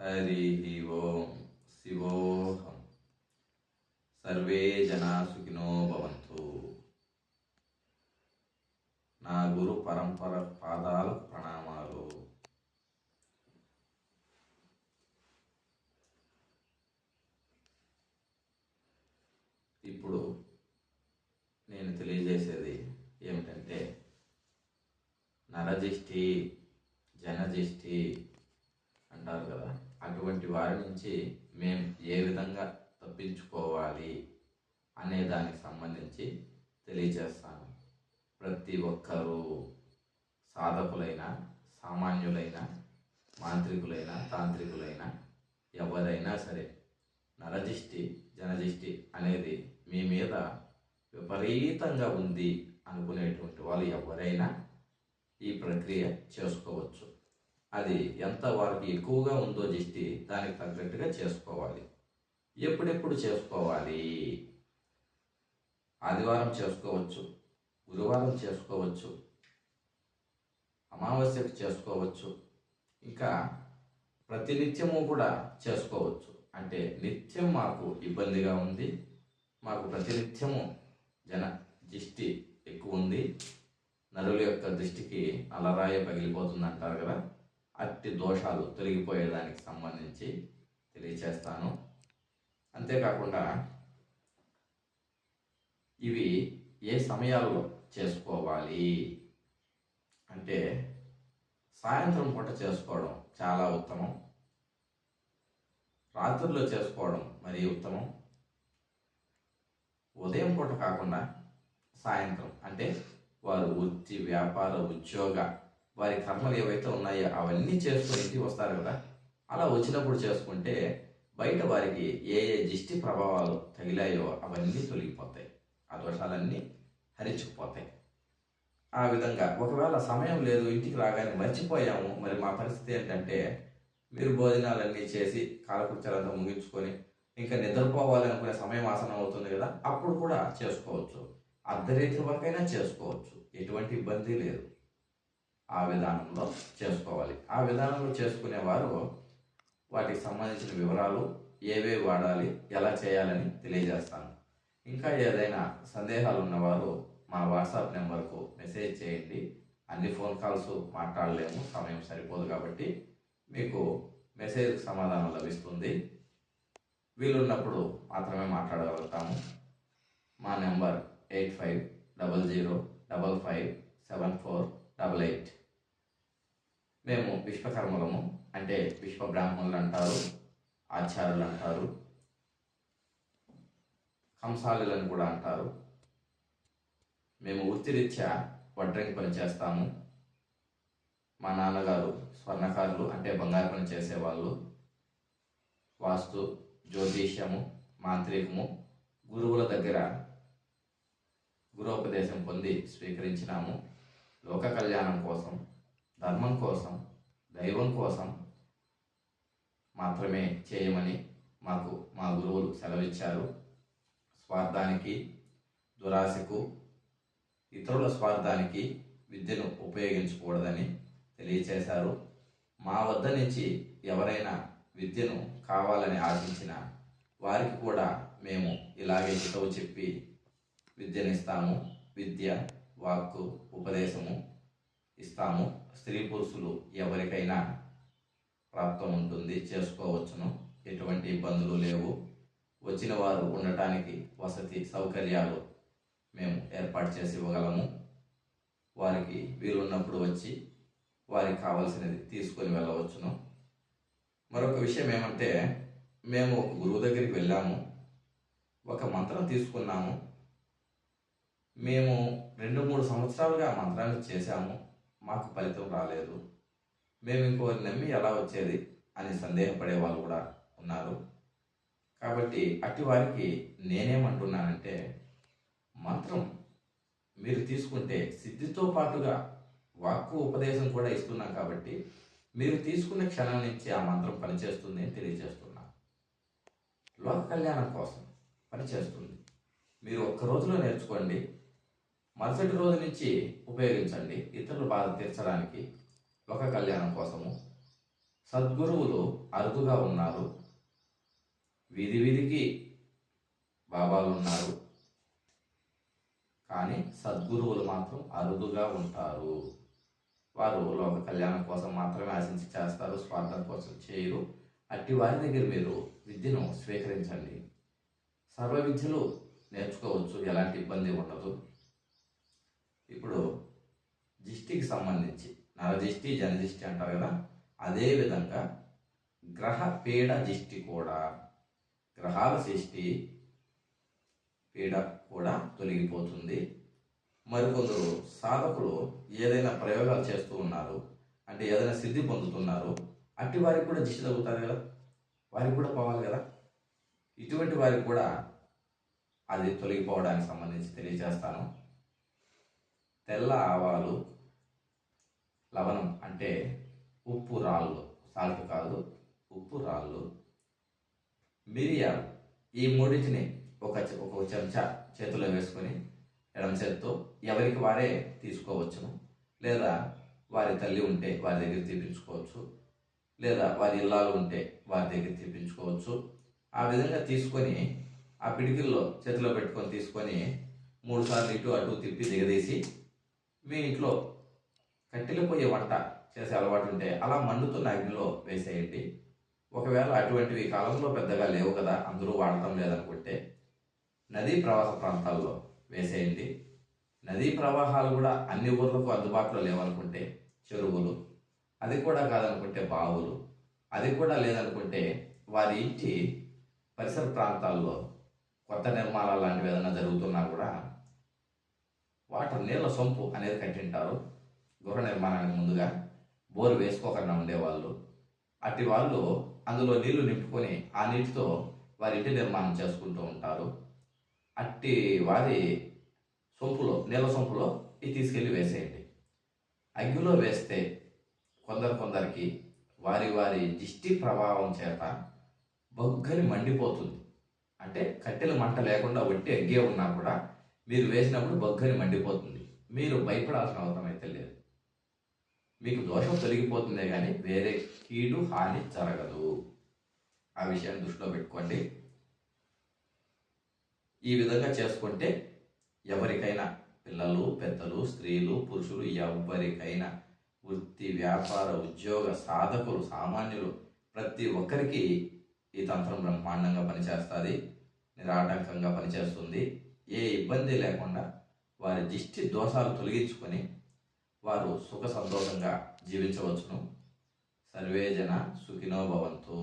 హరి ఓం శివోహం. Survey జనా సుఖినో భవంతు. నా గురు పరంపర పాదాలకు ప్రణామాలు. ఇప్పుడు నేను తెలియజేసేది ఏమిటంటే, నరజిష్టి జనజిష్టి అంటారు కదా, అటువంటి వారి నుంచి మేము ఏ విధంగా తప్పించుకోవాలి అనే దానికి సంబంధించి తెలియజేస్తాను. ప్రతి ఒక్కరూ సాధకులైన, సామాన్యులైన, మాంత్రికులైన, తాంత్రికులైన ఎవరైనా సరే నరజిష్టి జనజిష్టి అనేది మీ మీద విపరీతంగా ఉంది అనుకునేటువంటి వాళ్ళు ఎవరైనా ఈ ప్రక్రియ చేసుకోవచ్చు. అది ఎంత వారికి ఎక్కువగా ఉందో దిష్టి దానికి తగ్గట్టుగా చేసుకోవాలి. ఎప్పుడెప్పుడు చేసుకోవాలి? ఆదివారం చేసుకోవచ్చు, గురువారం చేసుకోవచ్చు, అమావాస్యకు చేసుకోవచ్చు, ఇంకా ప్రతినిత్యము కూడా చేసుకోవచ్చు. అంటే నిత్యం మాకు ఇబ్బందిగా ఉంది, మాకు ప్రతినిత్యము జన దిష్టి ఎక్కువ ఉంది, నరుల యొక్క దృష్టికి నల్లరాయ పగిలిపోతుంది అంటారు కదా, అట్టి దోషాలు తొలగిపోయేదానికి సంబంధించి తెలియచేస్తాను. అంతేకాకుండా ఇవి ఏ సమయాల్లో చేసుకోవాలి అంటే, సాయంత్రం పూట చేసుకోవడం చాలా ఉత్తమం, రాత్రుల్లో చేసుకోవడం మరీ ఉత్తమం. ఉదయం పూట కాకుండా సాయంత్రం, అంటే వారు వృత్తి, వ్యాపార, ఉద్యోగ, వారి కర్మలు ఏవైతే ఉన్నాయో అవన్నీ చేసుకుని ఇంటికి వస్తారు కదా, అలా వచ్చినప్పుడు చేసుకుంటే బయట వారికి ఏ ఏ దిష్టి ప్రభావాలు తగిలాయో అవన్నీ తొలగిపోతాయి, ఆ దోషాలన్నీ హరించుకుపోతాయి. ఆ విధంగా ఒకవేళ సమయం లేదు, ఇంటికి రాగానే మర్చిపోయాము, మరి మా పరిస్థితి ఏంటంటే, మీరు భోజనాలన్నీ చేసి కాలకృత్యాలంతా ముగించుకొని ఇంకా నిద్రపోవాలి అనుకునే సమయం ఆసనం అవుతుంది కదా, అప్పుడు కూడా చేసుకోవచ్చు. అర్ధరాత్రి వరకైనా చేసుకోవచ్చు, ఎటువంటి ఇబ్బంది లేదు. ఆ విధానంలో చేసుకోవాలి. ఆ విధానంలో చేసుకునేవారు వాటికి సంబంధించిన వివరాలు, ఏవేవి వాడాలి, ఎలా చేయాలని తెలియజేస్తాను. ఇంకా ఏదైనా సందేహాలు ఉన్నవారు మా వాట్సాప్ నెంబర్కు మెసేజ్ చేయండి. అన్ని ఫోన్ కాల్స్ మాట్లాడలేము, సమయం సరిపోదు కాబట్టి మీకు మెసేజ్కి సమాధానం లభిస్తుంది. వీలున్నప్పుడు మాత్రమే మాట్లాడగలుగుతాము. మా నెంబర్ 8500557488. మేము విశ్వకర్మలము, అంటే విశ్వ బ్రాహ్మణులు అంటారు, ఆచార్యులు అంటారు, కంసాలులను కూడా అంటారు. మేము వృత్తిరీత్యా వడ్రంగి పని చేస్తాము. మా నాన్నగారు స్వర్ణకారులు, అంటే బంగారు పని చేసేవాళ్ళు. వాస్తు, జ్యోతిష్యము, మాంత్రికము గురువుల దగ్గర గురోపదేశం పొంది స్వీకరించినాము. లోక కళ్యాణం కోసం, ధర్మం కోసం, దైవం కోసం మాత్రమే చేయమని మాకు మా గురువులు సెలవిచ్చారు. స్వార్థానికి, దురాశకు, ఇతరుల స్వార్థానికి విద్యను ఉపయోగించకూడదని తెలియచేశారు. మా వద్ద నుంచి ఎవరైనా విద్యను కావాలని ఆశించిన వారికి కూడా మేము ఇలాగే హితవు చెప్పి విద్యనిస్తాము. విద్య, వాక్కు, ఉపదేశము ఇస్తాము. స్త్రీ పురుషులు ఎవరికైనా ప్రాప్తం ఉంటుంది, చేసుకోవచ్చును, ఎటువంటి ఇబ్బందులు లేవు. వచ్చిన వారు ఉండటానికి వసతి సౌకర్యాలు మేము ఏర్పాటు చేసి ఇవ్వగలము. వారికి వీలున్నప్పుడు వచ్చి వారికి కావాల్సినది తీసుకొని వెళ్ళవచ్చును. మరొక విషయం ఏమంటే, మేము ఒక గురువు దగ్గరికి వెళ్ళాము, ఒక మంత్రం తీసుకున్నాము, మేము 2-3 సంవత్సరాలుగా ఆ మంత్రాన్ని చేశాము, మాకు ఫలితం రాలేదు, మేము ఇంకోరిని నమ్మి ఎలా వచ్చేది అని సందేహపడే వాళ్ళు కూడా ఉన్నారు. కాబట్టి అట్టి వారికి నేనేమంటున్నానంటే, మంత్రం మీరు తీసుకుంటే సిద్ధితో పాటుగా వాక్కు, ఉపదేశం కూడా ఇస్తున్నాం కాబట్టి మీరు తీసుకునే క్షణం నుంచి ఆ మంత్రం పనిచేస్తుంది అని తెలియజేస్తున్నా. లోక కళ్యాణం కోసం పనిచేస్తుంది. మీరు ఒక్క రోజులో నేర్చుకోండి, మరుసటి రోజు నుంచి ఉపయోగించండి, ఇతరుల బాధ తీర్చడానికి, లోక కళ్యాణం కోసము. సద్గురువులు అరుదుగా ఉన్నారు, వీధి వీధికి బాబాలు ఉన్నారు, కానీ సద్గురువులు మాత్రం అరుదుగా ఉంటారు. వారు లోక కళ్యాణం కోసం మాత్రమే ఆశించి చేస్తారు, స్వార్థం కోసం చేయరు. అట్టి వారి దగ్గర మీరు విద్యను స్వీకరించండి. సర్వ విద్యలు నేర్చుకోవచ్చు, ఎలాంటి ఇబ్బంది ఉండదు. ఇప్పుడు దిష్టికి సంబంధించి నరదిష్టి జనదిష్టి అంటారు కదా, అదేవిధంగా గ్రహ పీడ దిష్టి కూడా, గ్రహాల సృష్టి పీడ కూడా తొలగిపోతుంది. మరికొందరు సాధకులు ఏదైనా ప్రయోగాలు చేస్తూ ఉన్నారు అంటే ఏదైనా సిద్ధి పొందుతున్నారు, అట్టి వారికి కూడా దిష్టి తగ్గుతారు కదా, వారికి కూడా పోవాలి కదా. ఇటువంటి వారికి కూడా అది తొలగిపోవడానికి సంబంధించి తెలియజేస్తాను. తెల్ల ఆవాలు, లవణం అంటే ఉప్పు రాళ్ళు, సాల్ట్ కాదు ఉప్పు రాళ్ళు, మిరియాలు, ఈ మూడింటిని ఒక చెంచా చేతిలో వేసుకొని ఎడమ చేతితో ఎవరికి వారే తీసుకోవచ్చును, లేదా వారి తల్లి ఉంటే వారి దగ్గర తీపించుకోవచ్చు, లేదా వారి ఇల్లాలు ఉంటే వారి దగ్గర తీపించుకోవచ్చు. ఆ విధంగా తీసుకొని ఆ పిడికిల్లో చేతిలో పెట్టుకొని తీసుకొని 3 సార్లు ఇటు అటు తిప్పి దిగదీసి మీ ఇంట్లో కట్టెల పొయ్యి వంట చేసే అలవాటు ఉంటే అలా మండుతున్న అగ్నిలో వేసేయండి. ఒకవేళ అటువంటివి కాలంలో పెద్దగా లేవు కదా, అందరూ వాడటం లేదనుకుంటే నదీ ప్రవాహ ప్రాంతాల్లో వేసేయండి. నదీ ప్రవాహాలు కూడా అన్ని ఊర్లకు అందుబాటులో లేవనుకుంటే చెరువులు, అది కూడా కాదనుకుంటే బావులు, అది కూడా లేదనుకుంటే వారి ఇంటి పరిసర ప్రాంతాల్లో కొత్త నిర్మాణాలు లాంటివి ఏదైనా జరుగుతున్నా కూడా వాటర్ నీళ్ళ సొంపు అనేది కట్టింటారు. గృహ నిర్మాణానికి ముందుగా బోరు వేసుకోకుండా ఉండేవాళ్ళు, అట్టి వాళ్ళు అందులో నీళ్లు నింపుకొని ఆ నీటితో వారి ఇంటి నిర్మాణం చేసుకుంటూ ఉంటారు. అట్టి వారి సొంపులో, నీళ్ళ సొంపులో ఇది తీసుకెళ్ళి వేసేయండి. అగ్గిలో వేస్తే కొందరికి వారి వారి దిష్టి ప్రభావం చేత బొగ్గని మండిపోతుంది. అంటే కట్టెల మంట లేకుండా ఒట్టి అగ్గే ఉన్నా కూడా మీరు వేసినప్పుడు బొగ్గని మండిపోతుంది. మీరు భయపడాల్సిన అవసరం అయితే లేదు. మీకు దోషం తొలగిపోతుందే కానీ వేరే కీడు హాని జరగదు. ఆ విషయాన్ని దృష్టిలో పెట్టుకోండి. ఈ విధంగా చేసుకుంటే ఎవరికైనా, పిల్లలు, పెద్దలు, స్త్రీలు, పురుషులు, ఎవరికైనా, వృత్తి, వ్యాపార, ఉద్యోగ, సాధకులు, సామాన్యులు, ప్రతి ఒక్కరికి ఈ తంత్రం బ్రహ్మాండంగా పనిచేస్తుంది, నిరాటంకంగా పనిచేస్తుంది. ఏ ఇబ్బంది లేకుండా వారి దిష్టి దోషాలు తొలగించుకొని వారు సుఖ సంతోషంగా జీవించవచ్చును. సర్వే జన సుఖినో భవంతు.